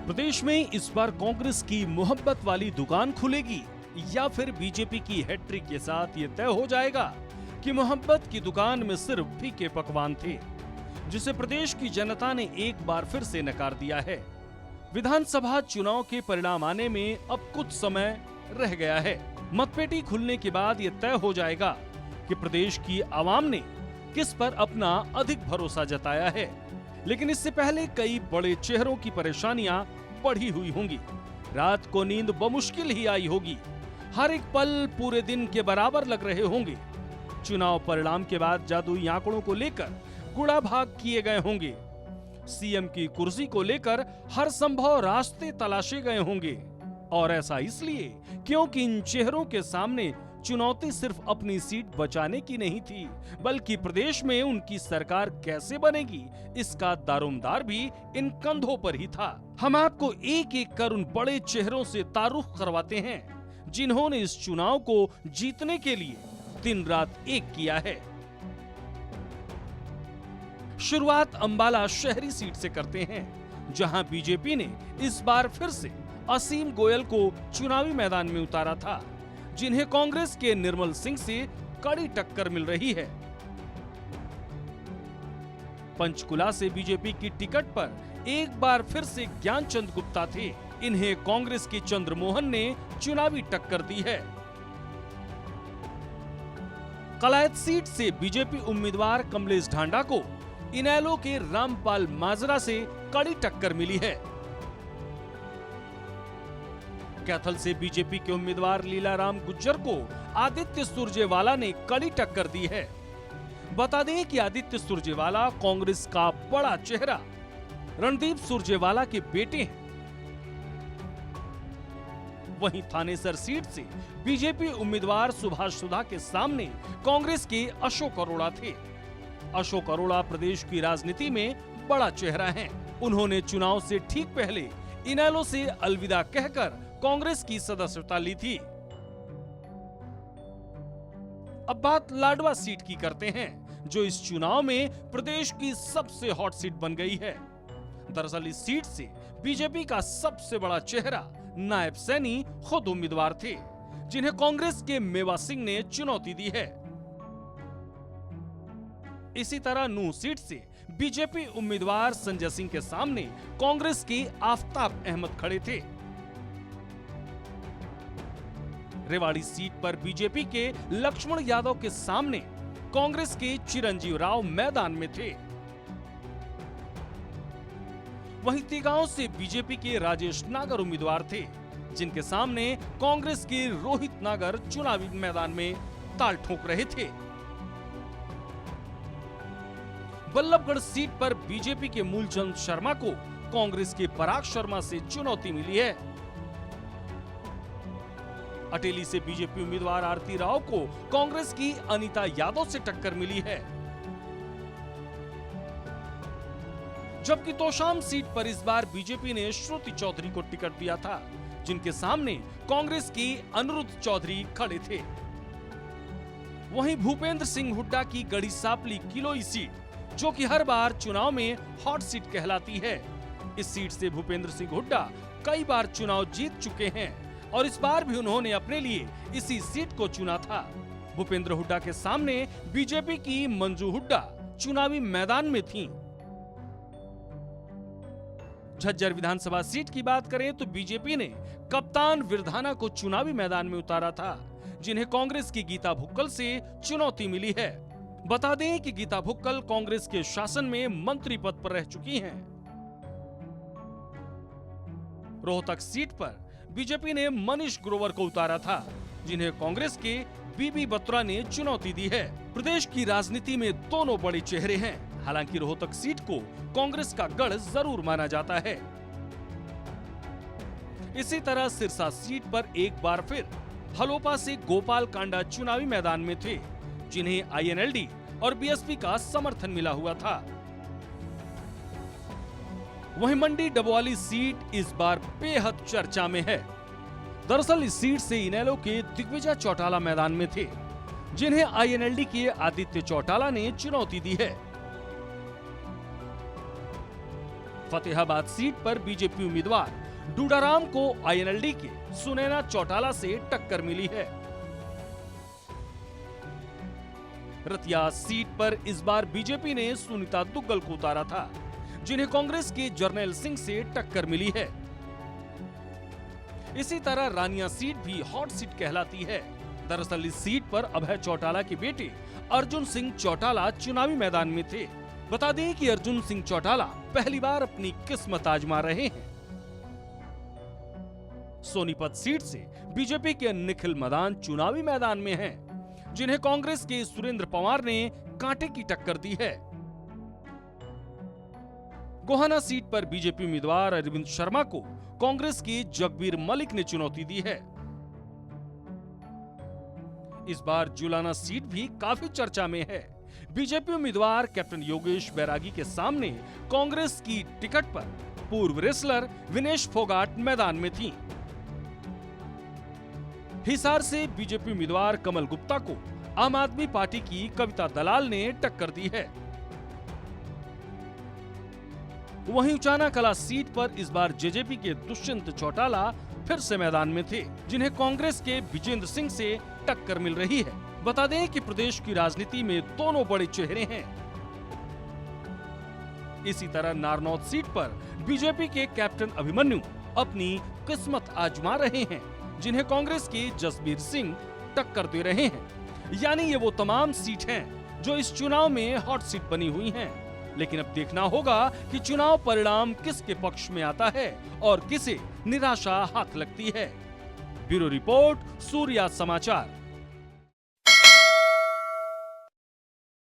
प्रदेश में इस बार कांग्रेस की मोहब्बत वाली दुकान खुलेगी या फिर बीजेपी की हैट्रिक के साथ ये तय हो जाएगा कि मोहब्बत की दुकान में सिर्फ फीके पकवान थे, जिसे प्रदेश की जनता ने एक बार फिर से नकार दिया है। विधानसभा चुनाव के परिणाम आने में अब कुछ समय रह गया है। मतपेटी खुलने के बाद ये तय हो जाएगा कि प्रदेश की आवाम ने किस पर अपना अधिक भरोसा जताया है। लेकिन इससे पहले कई बड़े चेहरों की परेशानियां बढ़ी हुई होंगी। रात को नींद बमुश्किल ही आई होगी। हर एक पल पूरे दिन के बराबर लग रहे होंगे। चुनाव परिणाम के बाद जादुई आंकड़ों को लेकर गुड़ा भाग किए गए होंगे। सीएम की कुर्सी को लेकर हर संभव रास्ते तलाशे गए होंगे। और ऐसा इसलिए क्योंकि इन चेहरों के सामने चुनौती सिर्फ अपनी सीट बचाने की नहीं थी, बल्कि प्रदेश में उनकी सरकार कैसे बनेगी इसका दारोमदार भी इन कंधों पर ही था। हम आपको एक एक कर उन बड़े चेहरों से तारुफ करवाते हैं जिन्होंने इस चुनाव को जीतने के लिए दिन रात एक किया है। शुरुआत अंबाला शहरी सीट से करते हैं, जहां बीजेपी ने इस बार फिर से असीम गोयल को चुनावी मैदान में उतारा था, जिन्हें कांग्रेस के निर्मल सिंह से कड़ी टक्कर मिल रही है। पंचकुला से बीजेपी की टिकट पर एक बार फिर से ज्ञानचंद गुप्ता थे। इन्हें कांग्रेस के चंद्रमोहन ने चुनावी टक्कर दी है। कलायत सीट से बीजेपी उम्मीदवार कमलेश ढांडा को इनेलो के रामपाल माजरा से कड़ी टक्कर मिली है। कैथल से बीजेपी के उम्मीदवार लीलाराम गुज्जर को आदित्य सुरजेवाला ने कड़ी टक्कर दी है। बता दें कि आदित्य सुरजेवाला कांग्रेस का बड़ा चेहरा रणदीप सुरजेवाला के बेटे हैं। वहीं थानेसर सीट से बीजेपी उम्मीदवार सुभाष सुधा के सामने कांग्रेस के अशोक अरोड़ा थे। अशोक अरोड़ा प्रदेश की राजनीति में बड़ा चेहरा हैं। उन्होंने चुनाव से ठीक पहले इनेलो से अलविदा कहकर कांग्रेस की सदस्यता ली थी। अब बात लाडवा सीट की करते हैं, जो इस चुनाव में प्रदेश की सबसे हॉट सीट बन गई है। दरअसल इस सीट से बीजेपी का सबसे बड़ा चेहरा नायब सैनी खुद उम्मीदवार थे, जिन्हें कांग्रेस के मेवा सिंह ने चुनौती दी है। इसी तरह नूंह सीट से बीजेपी उम्मीदवार संजय सिंह के सामने कांग्रेस के आफताब अहमद खड़े थे। रेवाड़ी सीट पर बीजेपी के लक्ष्मण यादव के सामने कांग्रेस के चिरंजीव राव मैदान में थे। वहीं तिगांव से बीजेपी के राजेश नागर उम्मीदवार थे, जिनके सामने कांग्रेस के रोहित नागर चुनावी मैदान में ताल ठोक रहे थे। बल्लभगढ़ सीट पर बीजेपी के मूलचंद शर्मा को कांग्रेस के पराग शर्मा से चुनौती मिली है। अटेली से बीजेपी उम्मीदवार आरती राव को कांग्रेस की अनीता यादव से टक्कर मिली है। जबकि तोशाम सीट पर इस बार बीजेपी ने श्रुति चौधरी को टिकट दिया था, जिनके सामने कांग्रेस की अनिरुद्ध चौधरी खड़े थे। वहीं भूपेंद्र सिंह हुड्डा की गढ़ी सापली किलोई सीट, जो कि हर बार चुनाव में हॉट सीट कहलाती है, इस सीट से भूपेंद्र सिंह हुड्डा कई बार चुनाव जीत चुके हैं और इस बार भी उन्होंने अपने लिए इसी सीट को चुना था। भूपेंद्र हुड्डा के सामने बीजेपी की मंजू हुड्डा चुनावी मैदान में थीं। झज्जर विधानसभा सीट की बात करें तो बीजेपी ने कप्तान विरधाना को चुनावी मैदान में उतारा था, जिन्हें कांग्रेस की गीता भुक्कल से चुनौती मिली है। बता दें कि गीता भुक्कल कांग्रेस के शासन में मंत्री पद पर रह चुकी हैं। रोहतक सीट पर बीजेपी ने मनीष ग्रोवर को उतारा था, जिन्हें कांग्रेस के बीबी बत्रा ने चुनौती दी है। प्रदेश की राजनीति में दोनों बड़े चेहरे हैं। हालांकि रोहतक सीट को कांग्रेस का गढ़ जरूर माना जाता है। इसी तरह सिरसा सीट पर एक बार फिर हलोपा से गोपाल कांडा चुनावी मैदान में थे, जिन्हें आईएनएलडी और बीएसपी का समर्थन मिला हुआ था। वहीं मंडी डबवाली सीट इस बार बेहद चर्चा में है। दरअसल इस सीट से इनेलो के दिग्विजय चौटाला मैदान में थे, जिन्हें आईएनएलडी के आदित्य चौटाला ने चुनौती दी है। फतेहाबाद सीट पर बीजेपी उम्मीदवार डूडाराम को आईएनएलडी के सुनैना चौटाला से टक्कर मिली है। रतिया सीट पर इस बार बीजेपी ने सुनीता दुग्गल को उतारा था, जिन्हें कांग्रेस के जर्नैल सिंह से टक्कर मिली है। इसी तरह रानिया सीट भी हॉट सीट कहलाती है। दरअसल इस सीट पर अभय चौटाला के बेटे अर्जुन सिंह चौटाला चुनावी मैदान में थे। बता दें कि अर्जुन सिंह चौटाला पहली बार अपनी किस्मत आजमा रहे हैं। सोनीपत सीट से बीजेपी के निखिल मदान चुनावी मैदान में हैं, जिन्हें कांग्रेस के सुरेंद्र पवार ने कांटे की टक्कर दी है। गोहाना सीट पर बीजेपी उम्मीदवार अरविंद शर्मा को कांग्रेस के जगबीर मलिक ने चुनौती दी है। इस बार जुलाना सीट भी काफी चर्चा में है। बीजेपी उम्मीदवार कैप्टन योगेश बैरागी के सामने कांग्रेस की टिकट पर पूर्व रेसलर विनेश फोगाट मैदान में थी। हिसार से बीजेपी उम्मीदवार कमल गुप्ता को आम आदमी पार्टी की कविता दलाल ने टक्कर दी है। वहीं उचाना कला सीट पर इस बार जेजेपी के दुष्यंत चौटाला फिर से मैदान में थे, जिन्हें कांग्रेस के विजेंद्र सिंह से टक्कर मिल रही है। बता दें कि प्रदेश की राजनीति में दोनों बड़े चेहरे हैं। इसी तरह नारनौल सीट पर बीजेपी के कैप्टन अभिमन्यु अपनी किस्मत आजमा रहे हैं, जिन्हें कांग्रेस के जसबीर सिंह टक्कर दे रहे हैं। यानी ये वो तमाम सीट हैं जो इस चुनाव में हॉट सीट बनी हुई हैं। लेकिन अब देखना होगा कि चुनाव परिणाम किसके पक्ष में आता है और किसे निराशा हाथ लगती है। ब्यूरो रिपोर्ट, सूर्या समाचार।